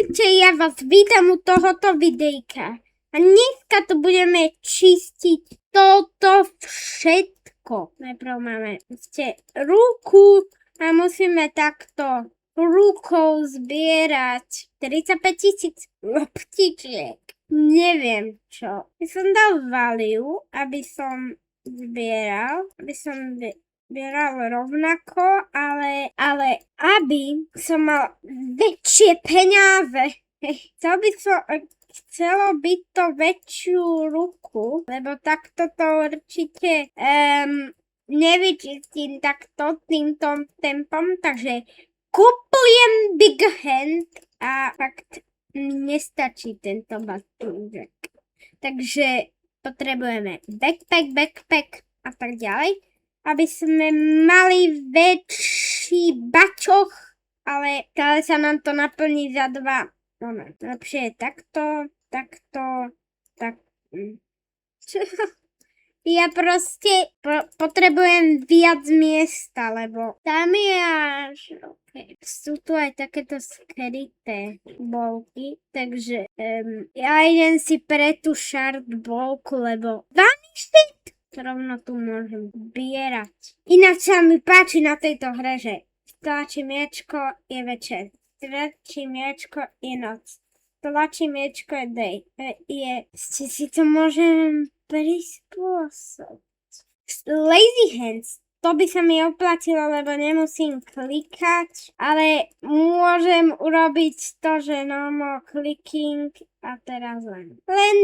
Ahojte, ja vás vítam u tohoto videjka. A dneska tu budeme čistiť toto všetko. Najprv máme ruku a musíme takto rukou zbierať 35 000 loptičiek. Neviem čo. Ja som dal value, aby som zbieral rovnako, ale aby som mal väčšie peniaze. Chcelo by to väčšiu ruku, lebo takto to určite nevyčistím takto týmto tempom, takže kupujem Big Hand a fakt nestačí tento batúžek. Takže potrebujeme backpack a tak ďalej, aby sme mali väčší bačoch, ale sa nám to naplní za 2. Lepšie je takto. Ja proste potrebujem viac miesta, lebo tam je až... Okay. Sú tu aj takéto skryté bolky, takže ja idem si pre tú shard bolku, lebo rovno tu môžem zbierať. Ináč sa mi páči na tejto hre, že stlačí miečko je večer, stlačí miečko je noc, stlačí miečko je day. Si to môžem prispôsobiť. Lazy hands, to by sa mi oplatilo, lebo nemusím klikať, ale môžem urobiť to, že normal clicking a teraz len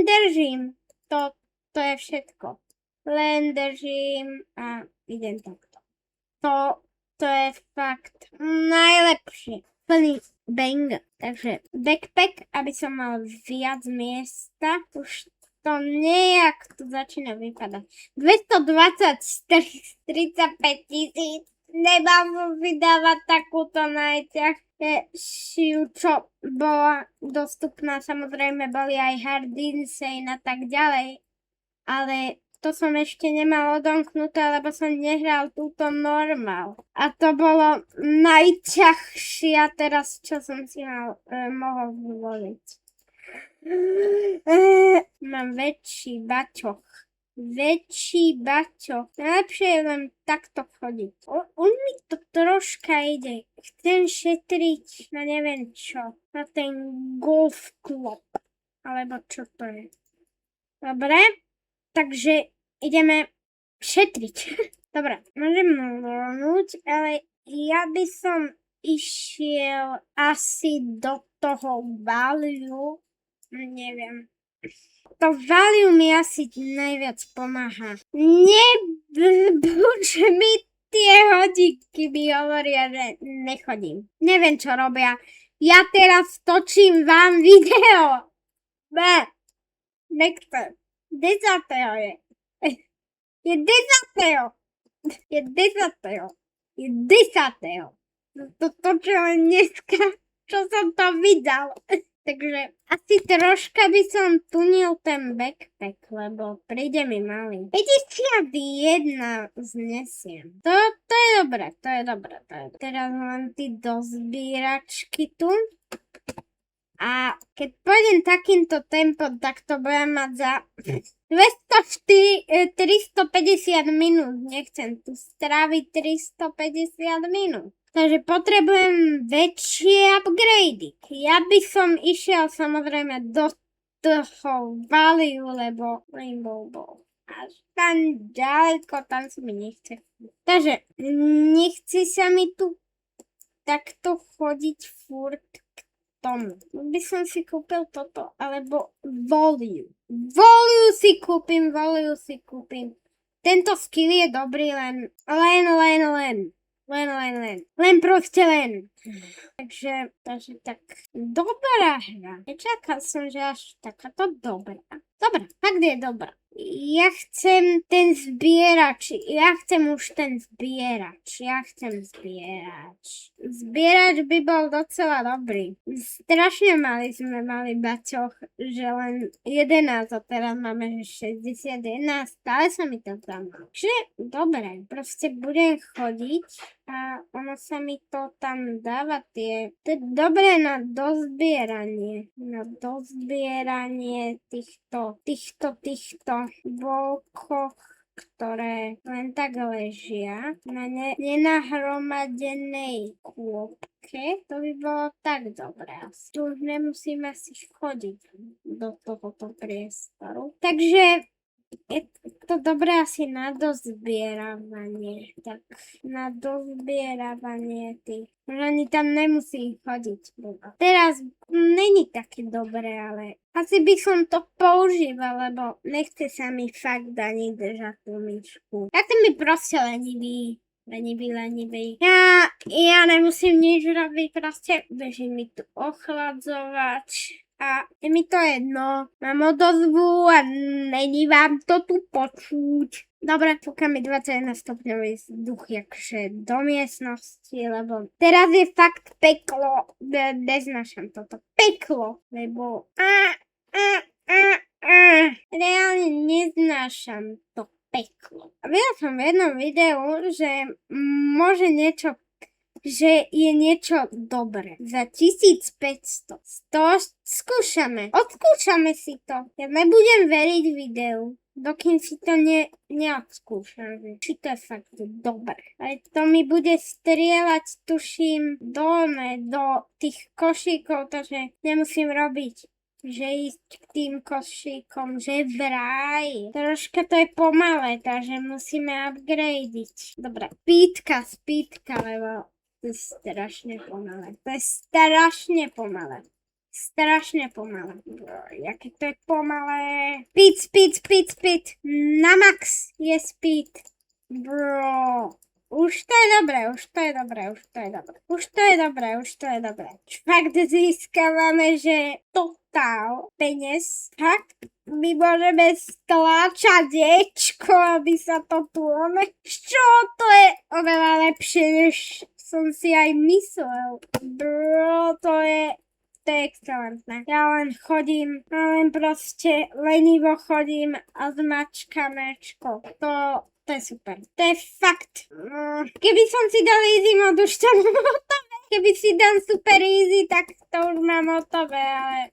držím. To je všetko. Len držím a idem takto. To je fakt najlepšie. Plný bang. Takže backpack, aby som mal viac miesta. Už to nejak tu začína vypadať. 220 z 35 000. Nemám vydávať takúto najťažšiu, čo bola dostupná. Samozrejme boli aj hard insane a tak ďalej. Ale to som ešte nemal odomknuté, lebo som nehral túto normál. A to bolo najťažšie teraz, čo som si mohol zvoliť. Mám väčší baťoch. Najlepšie je len takto chodiť. On mi to troška ide. Chcem šetriť na neviem čo. Na ten golf club. Alebo čo to je. Dobre. Takže ideme šetriť. Dobre, môžem voľnúť, ale ja by som išiel asi do toho value. Neviem. To value mi asi najviac pomáha. Nebuď mi tie hodinky mi hovoria, že nechodím. Neviem, čo robia. Ja teraz točím vám video. Nechcem. 10. Je 10. To točilo dneska, čo som to vydal. Takže asi troška by som tunil ten backpack, lebo príde mi malý. 51 znesiem. To je dobré. Teraz len ty do zbíračky tu. A keď pôjdem takýmto tempom, tak to budem mať za 350 minút. Nechcem tu stráviť 350 minút. Takže potrebujem väčšie upgrady. Ja by som išiel samozrejme do toho value, lebo Rainbow Ball. Až tam ďaleko, tam sa mi nechce. Takže nechce sa mi tu takto chodiť furt. By som si kúpil toto, alebo value. Value si kúpim. Tento skill je dobrý len. Proste len. Takže tak. Dobrá hra. Nečakal som, že až takáto dobrá. Dobrá, fakt je dobrá. Ja chcem ten zbierač. Zbierač by bol docela dobrý. Strašne sme mali baťoch, že len 11 a teraz máme 61. Stále sa mi to tam. Takže dobre, proste budem chodiť a ono sa mi to tam dáva to je dobré na dozbieranie týchto volkoch, ktoré len tak ležia na nenahromadenej kôpke. To by bolo tak dobré asi. Tu už nemusím asi chodiť do tohoto priestoru. Takže je to dobré asi na dozbieravanie. Tak na dozbieravanie tých. Že ani tam nemusí chodiť. Teraz není také dobré, ale asi by som to používal, lebo nechce sa mi fakt ani držať tú myšku. Ja som mi proste lenivý. Ja nemusím nič robiť, proste beží mi tu ochladzovač. A je mi to jedno, mám odozvu a není vám to tu počuť. Dobre, fúka mi 21 stupňový vzduch, jakže do miestnosti, lebo teraz je fakt peklo. Neznášam toto peklo, lebo reálne neznášam to peklo. A videla som v jednom videu, že môže niečo, že je niečo dobré. Za 1500. Skúšame. Odskúšame si to. Ja nebudem veriť videu, dokým si to neodskúšam. Či to je fakt dobré. Ale to mi bude strieľať, tuším, do tých košíkov, takže nemusím robiť. Že ísť k tým košíkom, že vraj. Troška to je pomalé, takže musíme upgradeiť. Dobre, spítka, lebo to je strašne pomalé. Strašne pomalé. Jaké to je pomalé. Speed. Na max je speed. Bro. Už to je dobré. Fakt získavame, že totál peniaz. Fakt my môžeme stláčať ječko, aby sa to tu čo to je oveľa lepšie, než som si aj myslel. Bro, to je excelentné. Ja len proste lenivo chodím a zmačkam Ečko. To je super. To je fakt. Keby som si dal easy mod, už to mám hotové. Keby si dám super easy, tak to už mám hotové, ale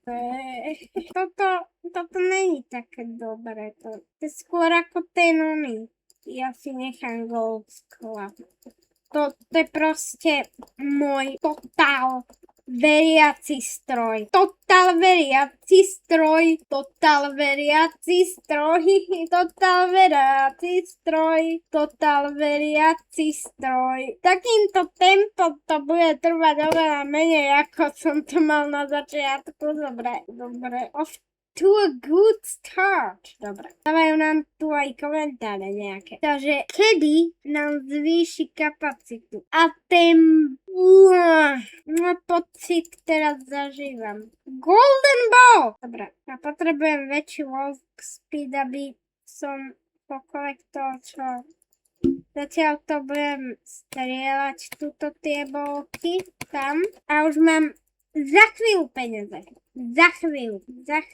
toto není také dobré. To je skôr ako ten oný. Ja si nechám Golf Club. To je proste môj totál veriaci stroj. Takýmto tempom to bude trvať oveľa menej, ako som to mal na začiatku. Dobre. Off to a good start. Dobre. Dávajú nám tu aj komentáre nejaké. Takže kedy nám zvýši kapacitu? A ten pocit teraz zažívam. Golden Ball! Dobre. Ja potrebujem väčší walk speed, aby som pokolektoval čo. Zatiaľ to budem strieľať tuto tie bolky tam. A už mám za chvíľu peniaze. Za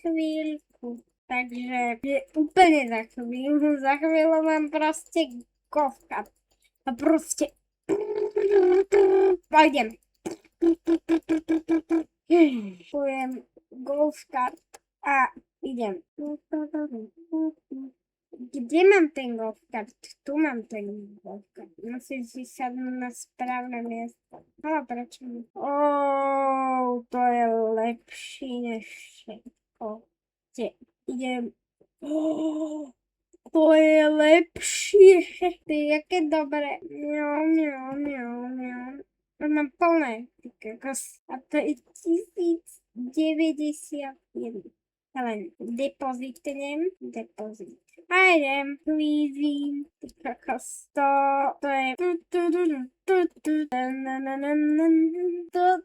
chvíľku. Takže úplne za chvíľu. Za chvíľu mám proste golfka. A proste pôjdem. Kupujem golfkart a idem. Kde mám ten golfkart? Tu mám ten golfkart. Musím si sadnúť na správne miesto. Ale prečo? To je lepší než všetko. Idem. To je lepšie. To je jaké dobré. Mám plné. A to je 1091. Len depozitnem. A idem, pleasing. To je...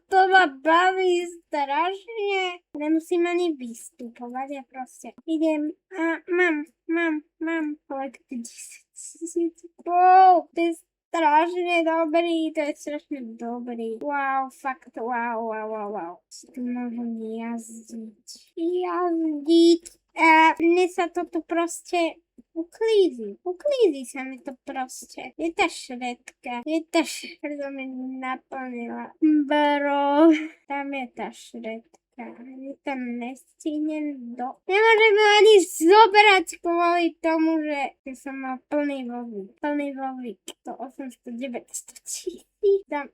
To ma baví strašne. Nemusím ani vystupovať, ja proste idem a mám kolekty 10 000. To je strašne dobrý. Wow, fakt, wow. Tu môžem jazdiť. A mne sa to tu proste Uklízí sa mi to proste. Je tá šredka, brzo mi naplnila. Bro, tam je tá šredka. Ani tam nestíhnem Nemôžem ju ani zobrať kvôli tomu, že som mal plný vovík. To 800-900 000. Tam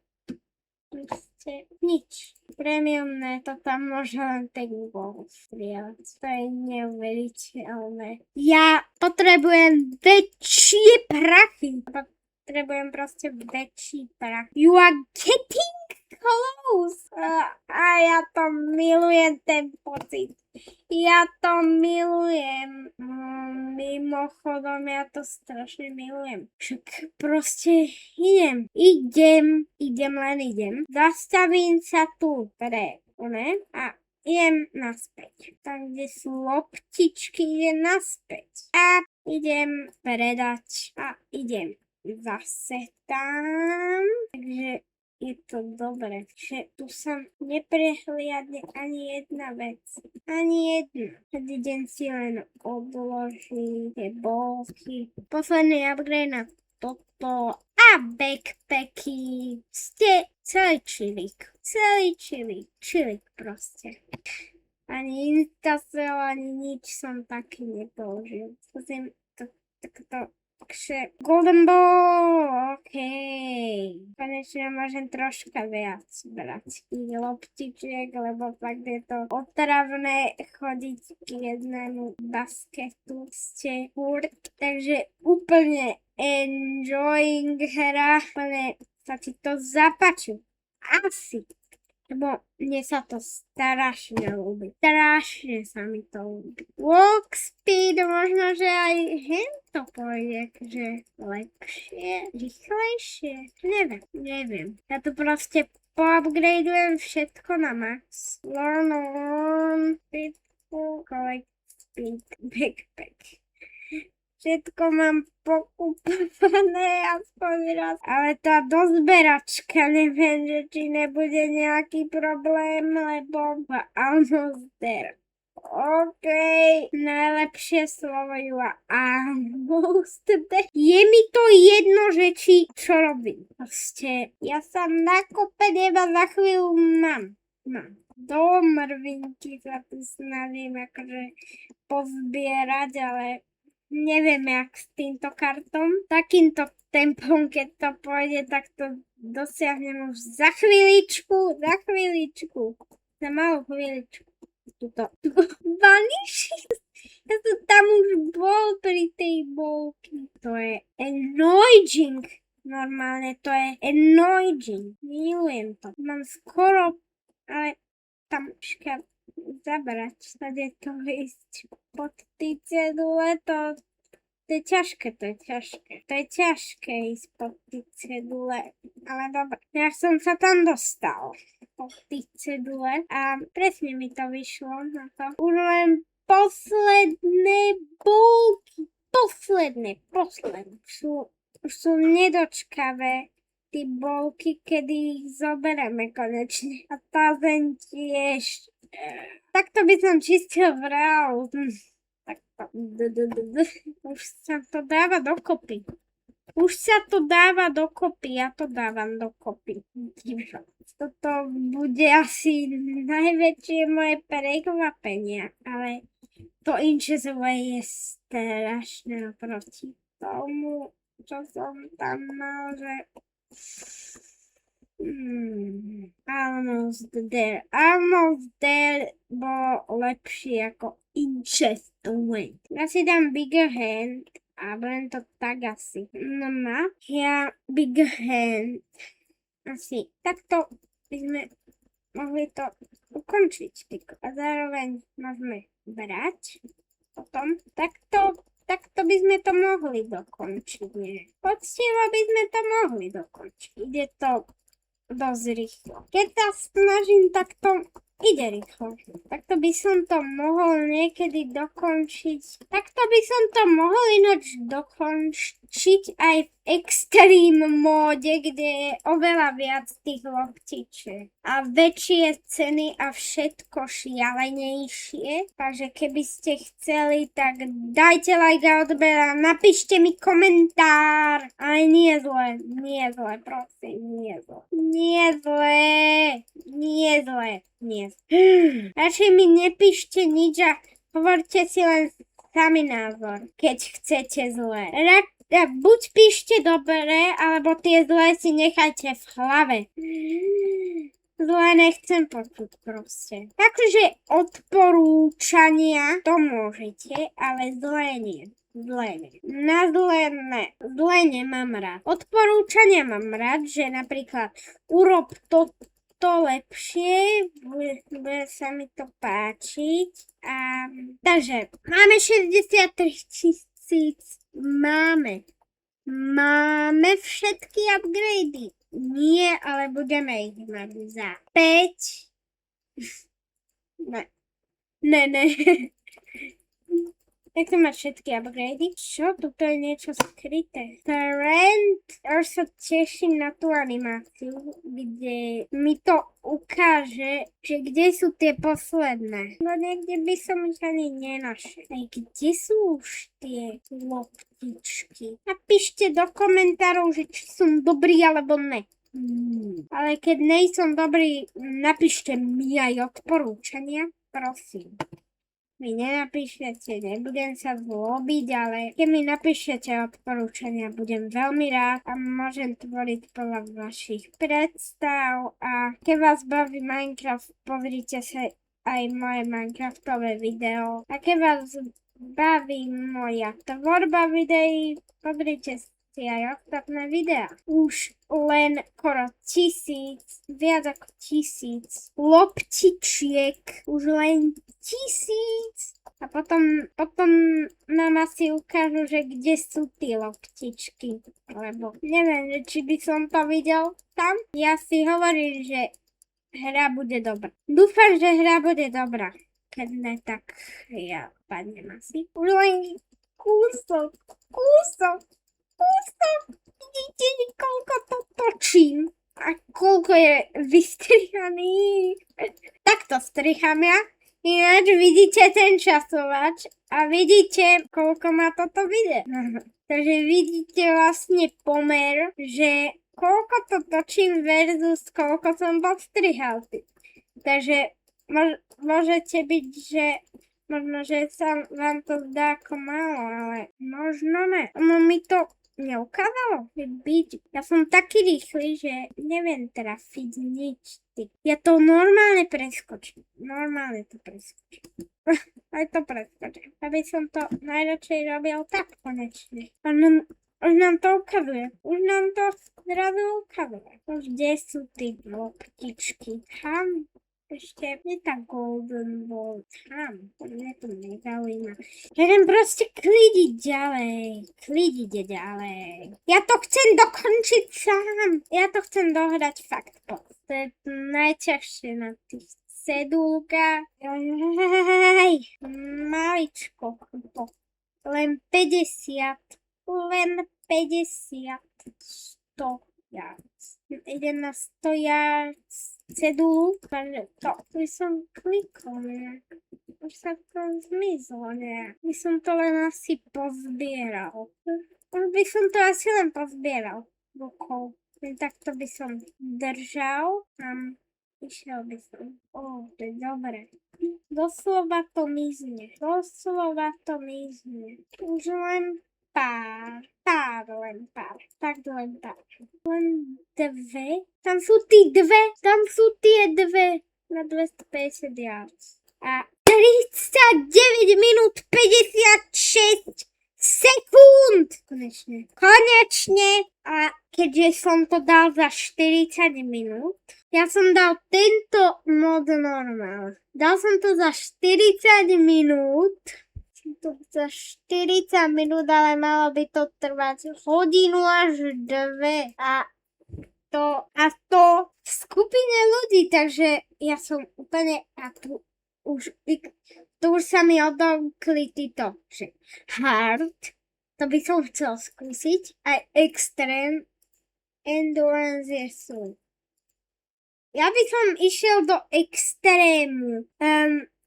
proste nič. Premiumné to tam môže len tak strieľať. To je neuveriteľné. Ja potrebujem väčšie prachy. Potrebujem proste väčší prach. You are getting close. A ja to milujem, ten pocit. Ja to milujem. Mimochodom, ja to strašne milujem. Však proste idem. Zastavím sa tu pre a idem naspäť. Tam, kde sú loptičky, idem naspäť. A idem predať a idem zase tam. Takže je to dobre, že tu sa neprehliadne ani jedna vec. Ani jedna. Každý deň si len odloží tie bolky. Posledný upgrade na toto a backpacky. Ste celý chillik proste. Ani Instacell, ani nič som taký nepoužil. Skúsim to takto. Takže Golden Ball, okej. Konečne môžem troška viac brať tých loptičiek, lebo fakt je to otravné chodiť k jednému basketu ste furt. Takže úplne enjoying hra, úplne sa ti to zapáči. Asi. Lebo mne sa to strašne ľúbi. Strašne sa mi to ľúbi. Walk speed, možno, že aj hento pôjde, že lepšie, rýchlejšie. Neviem. Ja to proste poupgradujem všetko na max. Learn, pitbull, collect speed, backpack. Všetko mám pokúpané aspoň raz. Ale tá dozberačka, neviem, že či nebude nejaký problém, lebo almost there. Okej, najlepšie slovo ju almost there. Je mi to jedno, že čo robím. Proste, ja sa na kope neba za chvíľu mám. Do mrvinky sa tu snažím akože pozbierať, ale neviem, jak s týmto kartom. Takýmto tempom, keď to pôjde, tak to dosiahnem už za chvíličku. Za malú chvíličku. Tuto. Vaniši. Ja som tam už bol pri tej bolky. To je annoying. Normálne to je annoying. Milujem to. Mám skoro, ale tam zabrať, tady to ísť pod tí cedule, to je ťažké. To je ťažké ísť pod tí cedule, ale dobre. Ja som sa tam dostal pod tí cedule a presne mi to vyšlo na to. Už len posledné bulky, posledné. Už sú nedočkavé tí bolky, kedy ich zoberieme konečne. A tá zem tiež. Takto by som čistil v reálu. Takto. Už sa to dáva dokopy. Ja to dávam dokopy. Toto bude asi najväčšie moje prekvapenie, ale to Inches Away je strašné proti tomu, čo som tam mal, že Almost there bolo lepšie ako Inches Away. Ja si dám Bigger Hand a budem to tak asi. No ja Bigger Hand asi. Takto by sme mohli to ukončiť. A zároveň môžeme brať potom. Takto by sme to mohli dokončiť. Poctivo by sme to mohli dokončiť. Ide to dosť rýchlo. Keď sa snažím, tak to ide rýchlo. Takto by som to mohol niekedy dokončiť. Takto by som to mohol ináč dokončiť cvičiť aj v extreme móde, kde je oveľa viac tých loptičiek a väčšie ceny a všetko šialenejšie. Takže keby ste chceli, tak dajte like a odber a napíšte mi komentár. Ale nie zle, prosím, nie zle. Radšej mi nepíšte nič a hovorte si len sami názor, keď chcete zlé. Buď píšte dobre, alebo tie zlé si nechajte v hlave. Zlé nechcem počuť proste. Takže odporúčania to môžete, ale zlé nie. Na zlé nemám rád. Odporúčania mám rád, že napríklad urob to lepšie, bude sa mi to páčiť. Takže máme 63 000, máme všetky upgrady. Nie, ale budeme ich mať za 5. Ne. Nechcem mať všetky upgrady. Čo? Tuto je niečo skryté. Trend. Už sa teším na tú animáciu, kde mi to ukáže, že kde sú tie posledné. No niekde by som ich ani nenašiel. Aj kde sú už tie loptičky? Napíšte do komentárov, že či som dobrý alebo ne. Ale keď nejsom dobrý, napíšte mi aj odporúčania, prosím. Mi nenapíšete, nebudem sa zlobiť, ale keď mi napíšete odporúčania, budem veľmi rád a môžem tvoriť podľa vašich predstav. A keď vás baví Minecraft, pozrite sa aj moje Minecraftové video. A keď vás baví moja tvorba videí, pozrite si aj ostatné videá. Už len skoro 1000, viac ako 1000 loptičiek, už len 1000. A potom nám asi ukážu, že kde sú tie loptičky, lebo neviem, či by som to videl tam. Ja si hovorím, že hra bude dobrá. Dúfam, že hra bude dobrá. Keď ne, tak ja padnem asi. Už len kúsok. Vidíte, koľko to točím a koľko je vystrihaný. Takto striham ja. Ináč vidíte ten časovač a vidíte, koľko má toto video. Takže vidíte vlastne pomer, že koľko to točím versus koľko som postrihal. Takže môžete byť, že možno, že sa vám to zdá ako málo, ale možno ne. No mi to neukázalo byť. Ja som taký rýchly, že neviem trafiť nič. Ja to normálne preskočím. Aj to preskočím. Aby som to najradšej robil tak konečne. Už nám to ukazuje. Už nám to zrazu ukazuje. Už kde sú tí loptičky? Tam. Ešte je tá golden ball. Tam. Mne to nezaujíma. Idem proste klidiť ďalej. Ja to chcem dokončiť sám. Ja to chcem dohrať fakt. To je najťažšie na tých cedulkách. Maličko. Len 50. 100 yards. Idem na 100 yards cedulu, takže to by som klikol nejak. Už sa to zmizlo nejak. By som to len asi pozbieral. Už by som to asi len pozbieral rukou. Takto by som držal a išiel by som. To je dobre. Doslova to mizne. Už len pár. Len dve. Tam sú tie dve na 250 yards. A 39 minút 56 sekúnd. Konečne. A keďže som to dal za 40 minút, ja som dal tento mod normál. Dal som to za 40 minút. Ale malo by to trvať hodinu až 2 a to v skupine ľudí, takže ja som úplne a tu už sa mi odomkli títo, že hard, To by som chcel skúsiť. Aj extrém endurance je sú. Ja by som išiel do extrému.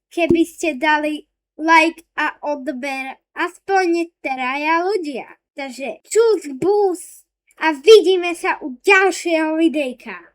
Keby ste dali like a odber aspoň traja ľudia. Takže čus bus a vidíme sa u ďalšieho videjka.